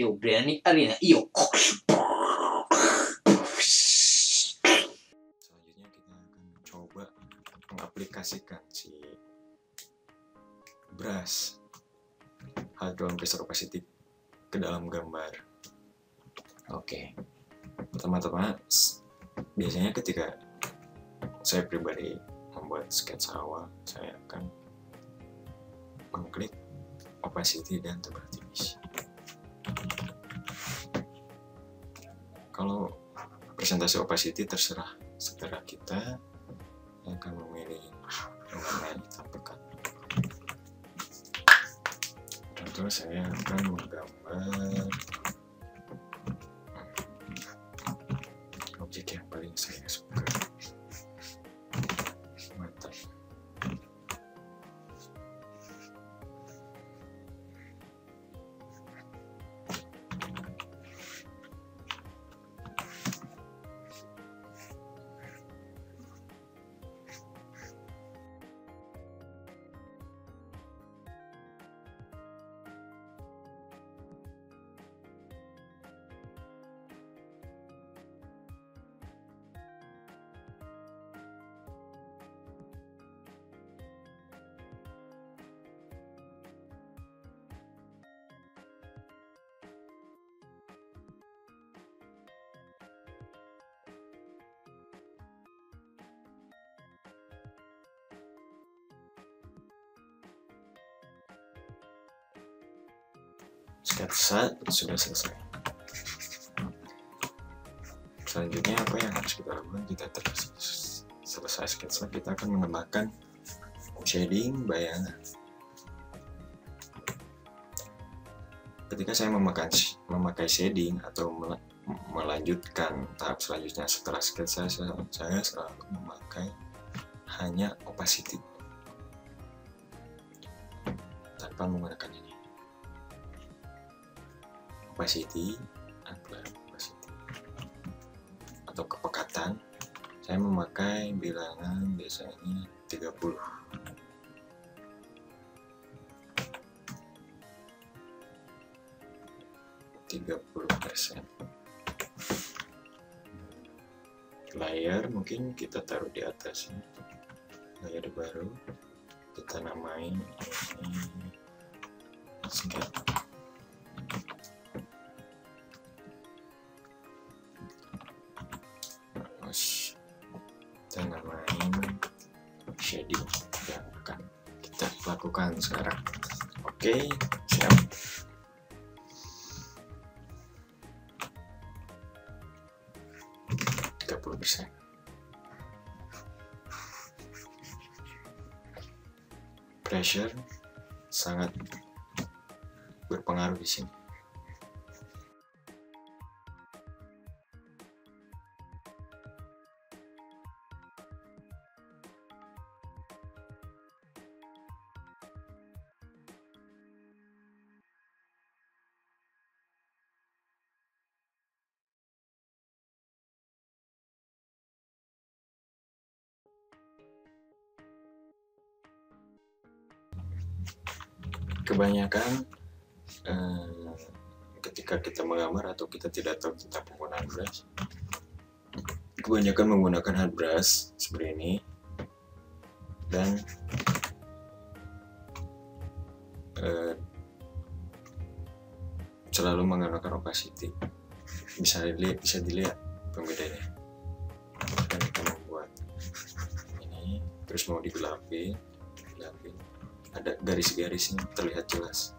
Iyo Berani Arena. Iyo. Selanjutnya kita akan mencoba mengaplikasikan si brush hard round pressure opacity ke dalam gambar. Oke, pertama-tama biasanya ketika saya pribadi membuat sketsa awal, saya akan mengklik opacity dan tebal tipis. Kalau presentasi opacity terserah kita yang akan memilih mana hitam pekat. Tentu saya akan menggambar objek yang paling saya suka. Mantap. Sketsa sudah selesai. Selanjutnya apa yang harus kita lakukan? Kita selesai sketsa, kita akan menambahkan shading bayangan. Ketika saya memakai shading atau melanjutkan tahap selanjutnya setelah sketsa, saya selalu memakai hanya opacity tanpa menggunakan ini. Opacity atau kepekatan, saya memakai bilangan biasanya 30. Layer mungkin kita taruh di atasnya, layer baru kita namain ini sketch. Kita namain shading yang akan kita lakukan sekarang. Oke, siap. Pressure sangat berpengaruh di sini. Kebanyakan ketika kita menggambar atau kita tidak tahu tentang penggunaan brush, kebanyakan menggunakan hard brush seperti ini dan selalu menggunakan opacity. Bisa dilihat pembedanya. Dan kita membuat ini terus mau digelapin, ada garis-garisnya terlihat jelas.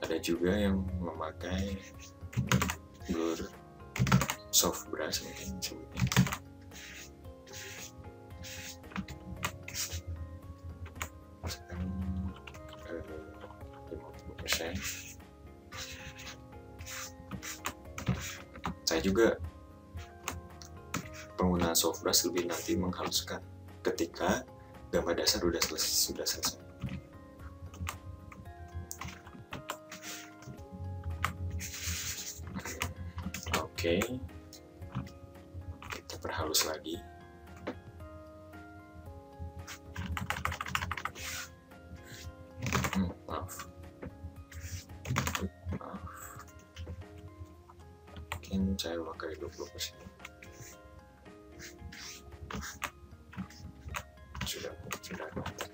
Ada juga yang memakai blur soft brush mungkin sebutnya. Sekarang 50%. Saya juga penggunaan soft brush lebih nanti menghaluskan ketika gambar dasar sudah selesai. Oke, kita perhalus lagi. Maaf, saya pakai 20%. Sudah mantap.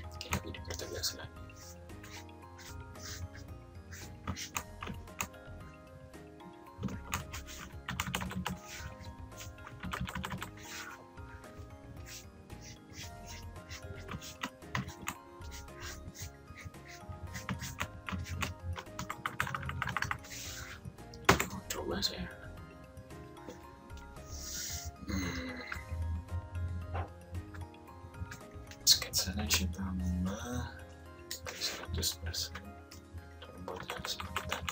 Oke, di kertas biasa lagi. Coba saya sketsanya saya tambah 100% buat yang sebentar.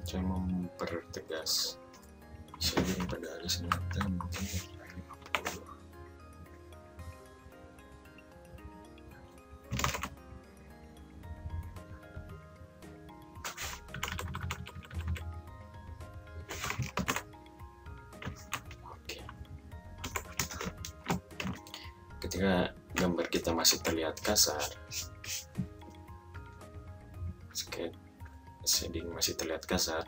Saya mempertegas shading pada alis mata mungkin 50. Oke. Ketika gambar kita masih terlihat kasar, shading masih terlihat kasar,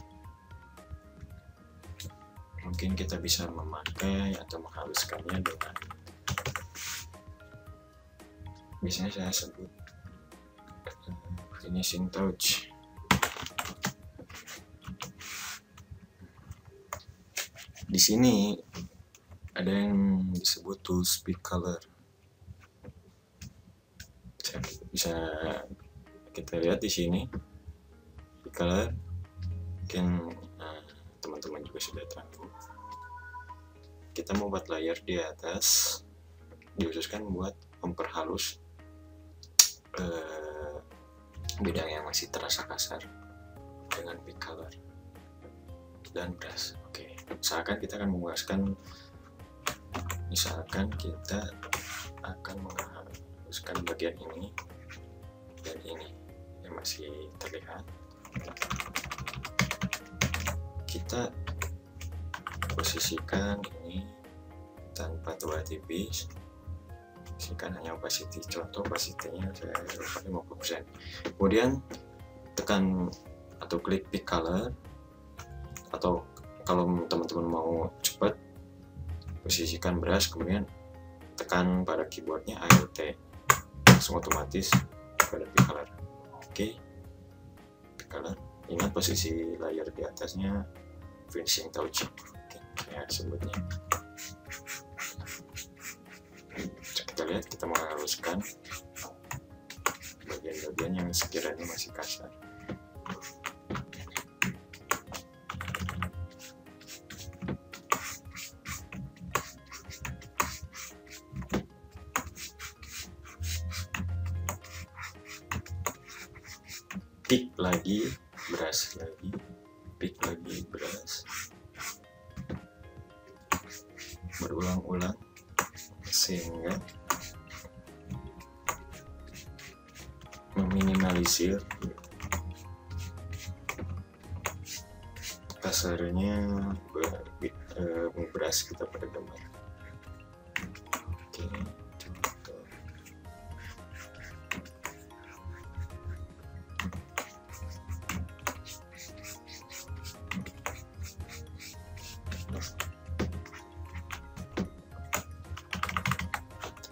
mungkin kita bisa memakai atau menghaluskannya dengan, biasanya saya sebut finishing touch. Di sini ada yang disebut tools pick color. Bisa kita lihat di sini color, mungkin teman-teman juga sudah tahu. Kita mau buat layer di atas, dikhususkan buat memperhalus bidang yang masih terasa kasar dengan pick color dan brush. Oke, misalkan kita akan menghaluskan, misalkan kita akan menghaluskan bagian ini dan ini yang masih terlihat. Kita posisikan ini tanpa terlalu tipis, posisikan hanya opacity. Contoh opacity-nya saya pakai 50%. Kemudian tekan atau klik pick color, atau kalau teman-teman mau cepat posisikan brush, kemudian tekan pada keyboardnya Alt, langsung otomatis pada pick color. Oke. Color. Ingat posisi layer di atasnya finishing touch. Oke, saya sebutnya. Kita lihat, kita menghaluskan bagian-bagian yang sekiranya masih kasar. Pick lagi, brush lagi, pick lagi, brush, berulang-ulang sehingga meminimalisir kasarnya brush kita pada gambar. Oke, contoh.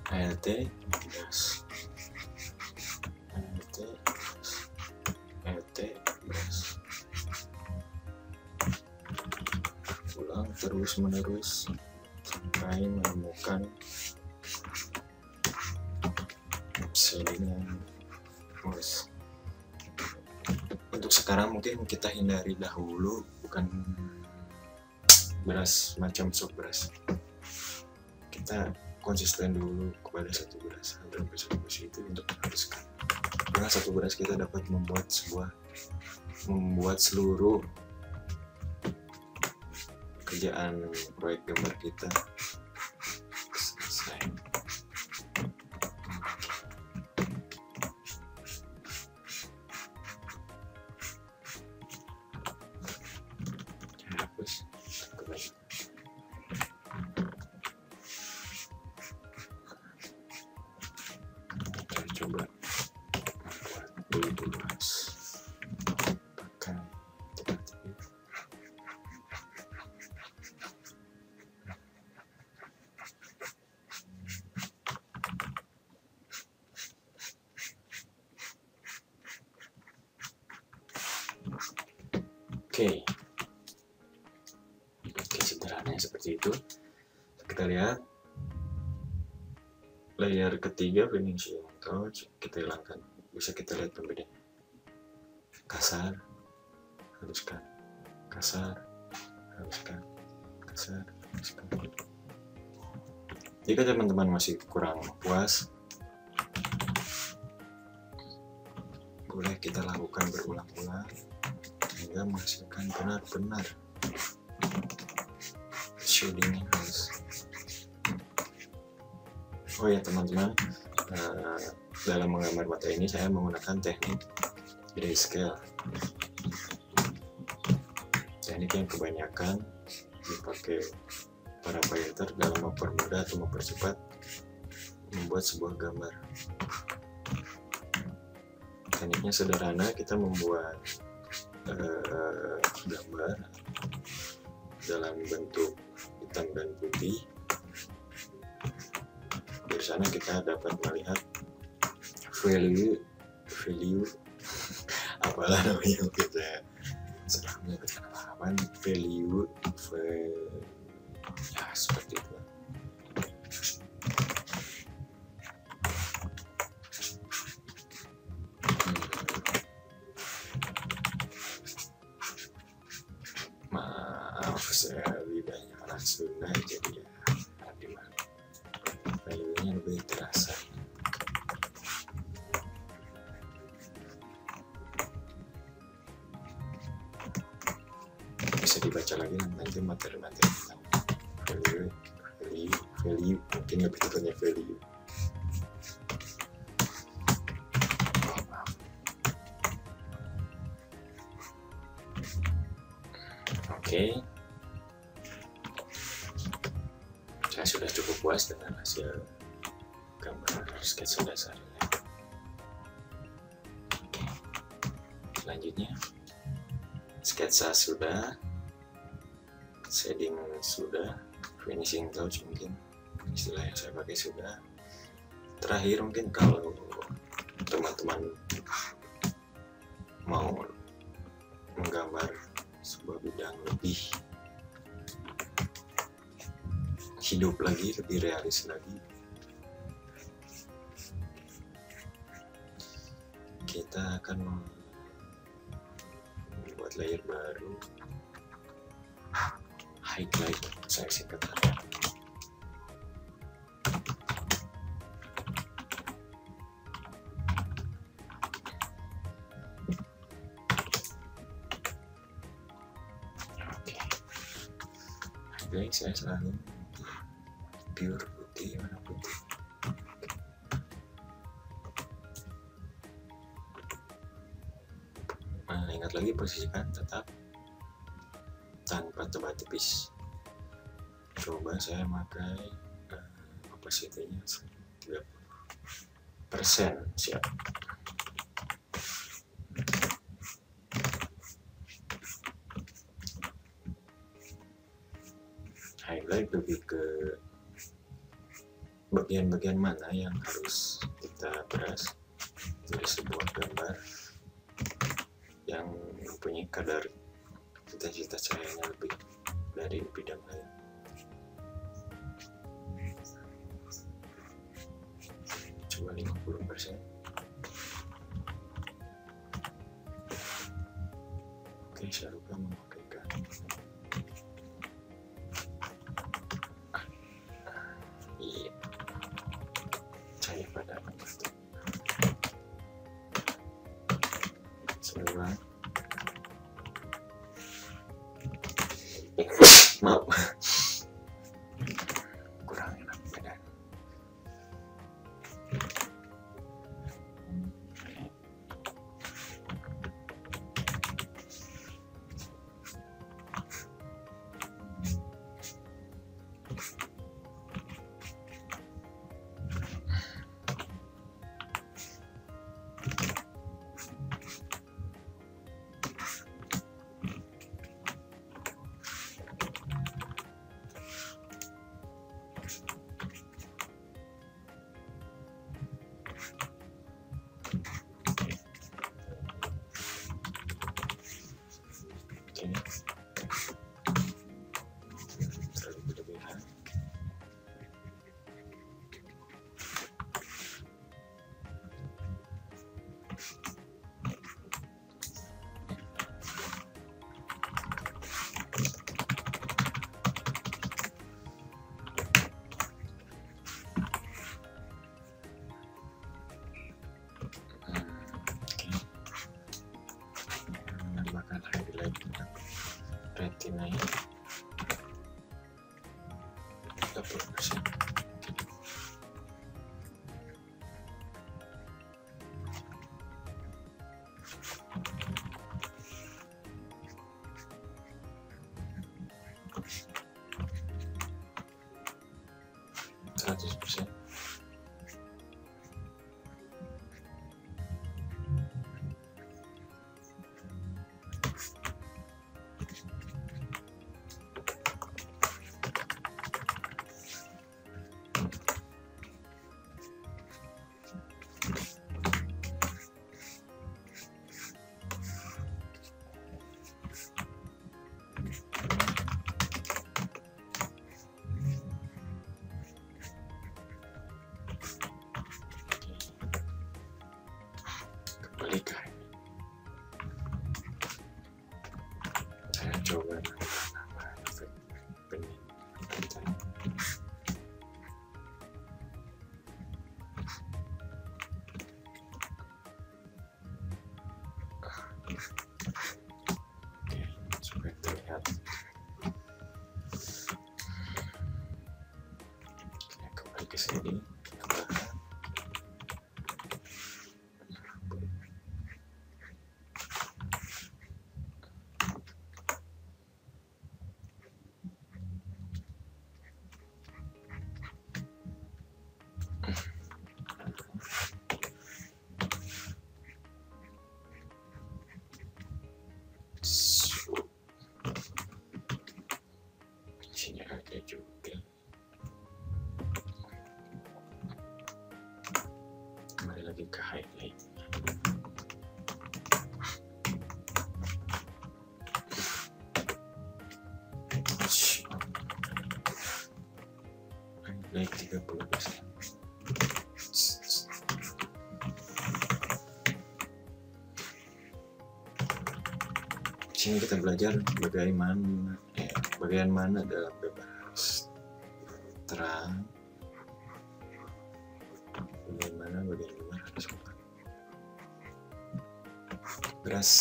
ALT brush, ALT brush, ALT brush, ulang terus menerus sampai menemukan shading yang mulus. Untuk sekarang mungkin kita hindari dahulu bukan brush macam soft brush, kita konsisten dulu kepada satu brush, hampir satu brush itu untuk menghaluskan. Dengan satu brush kita dapat membuat seluruh kerjaan proyek gambar kita Oke, sederhananya seperti itu. Kita lihat layer ketiga finishing touch, kita hilangkan. Bisa kita lihat pembedaan kasar, haluskan, kasar, haluskan, kasar, haluskan. Jika teman-teman masih kurang puas, boleh kita lakukan berulang-ulang hingga menghasilkan benar-benar shading yang halus. Oh ya teman-teman, dalam menggambar mata ini saya menggunakan teknik grayscale, teknik yang kebanyakan dipakai para painter dalam mempermudah atau mempercepat membuat sebuah gambar. Tekniknya sederhana, kita membuat gambar dalam bentuk hitam dan putih. Dari sana kita dapat melihat value apalah namanya, kita serah menyebutkan apa, value ya seperti itu. Maaf, saya lidahnya orang Sunda, jadi ya gimana, value-nya lebih terasa. Bisa dibaca lagi nanti materi-materi tentang value, mungkin lebih tepatnya value. Oke, saya sudah cukup puas dengan hasil gambar sketsa dasarnya. Oke, selanjutnya sketsa sudah, shading sudah, finishing touch mungkin istilah yang saya pakai sudah. Terakhir mungkin kalau teman-teman mau menggambar sebuah bidang lebih hidup lagi, lebih realis lagi, kita akan membuat layer baru, highlight saya singkatkan. Baik, saya selalu pure putih, warna putih. Nah, ingat lagi posisikan tetap tanpa tebal tipis. Coba saya pakai opacity-nya 30%, siap. Highlight lebih ke bagian-bagian mana yang harus kita peras dari sebuah gambar yang mempunyai kadar intensitas cahayanya lebih dari bidang lain. Coba 50%. Oke, saya lupa memakaikan cahaya pada batu. Sebenarnya maaf, kurang enak badan. Menambahkan highlight untuk retina ini 20%. Kembalikan. Saya coba nama efek bening pantai. Oke, supaya terlihat. Oke, kembali ke sini. Sini ada juga. Kembali lagi ke highlight. Highlight 30%. Sini kita belajar bagian mana dalam bebas terang, bagaimana bagian luar harus kuat. Beras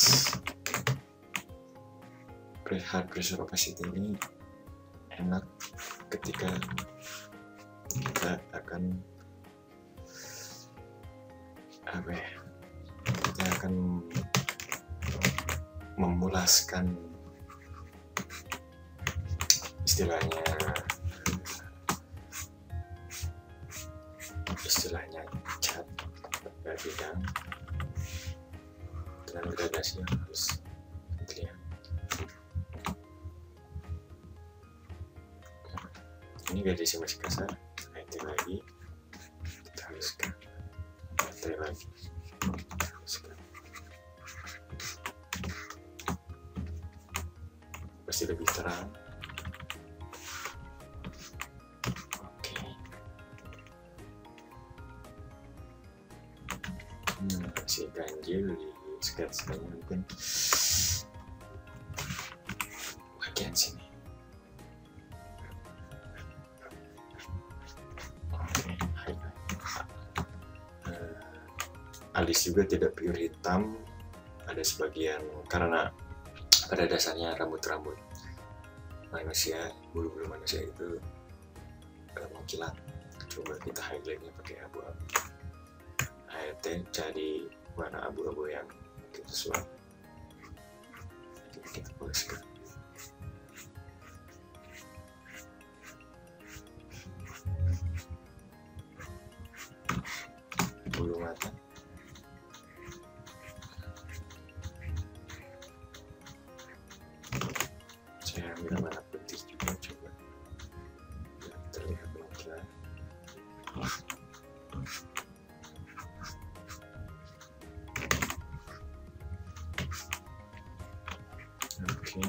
hard pressure opacity ini enak ketika kita akan memulaskan istilahnya cat pada bidang dengan gradasi yang harus terlihat. Ini gradasi masih kasar, nanti lagi kita haluskan, nanti lagi kita haluskan. Pasti lebih terang. Oke. Masih ganjil di sketsanya, mungkin bagian sini. Oke, alis juga tidak pure hitam, ada sebagian karena pada dasarnya rambut-rambut manusia, bulu-bulu manusia itu mengkilat. Coba kita highlightnya pakai abu-abu. HRT jadi warna abu-abu yang sesuai. Kita poliskan. Bulu mata. Saya ambil warna putih juga, coba biar terlihat mengkilat. Oke.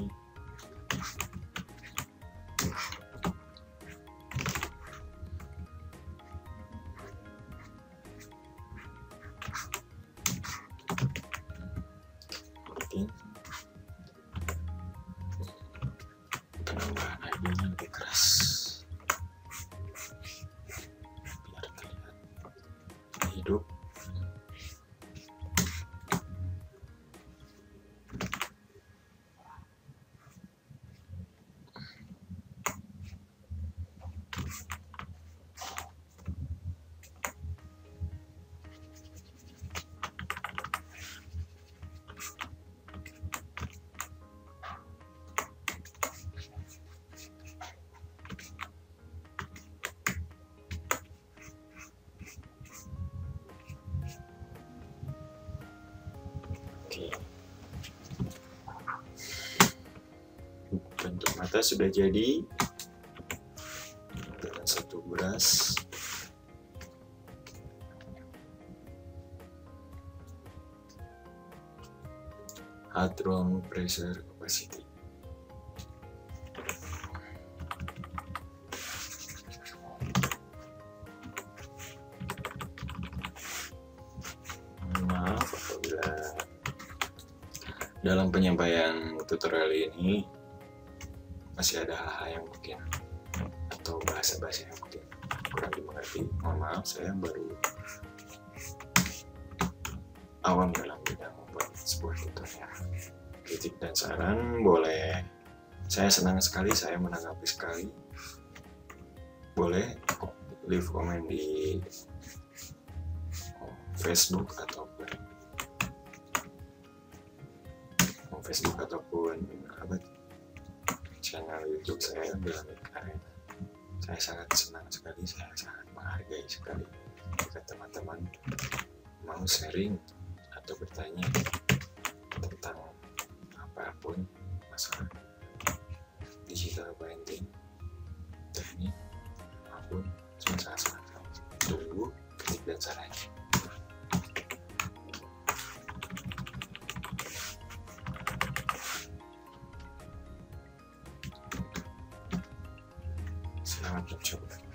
Oke. Bentuk mata sudah jadi dengan satu brush. Hard round pressure opacity. Maaf apabila dalam penyampaian tutorial ini masih ada hal-hal yang mungkin atau bahasa-bahasa yang mungkin kurang dimengerti. Mohon maaf, saya baru awam dalam bidang membuat sebuah tutorial. Kritik dan saran boleh, saya senang sekali, saya menanggapi sekali. Boleh leave comment di Facebook ataupun channel YouTube saya Belamik Arena. Saya sangat senang sekali, saya sangat menghargai sekali jika teman-teman mau sharing atau bertanya tentang apapun masalah digital painting, teknik maupun masalah. Tunggu kritik dan sarannya. Selamat mencoba.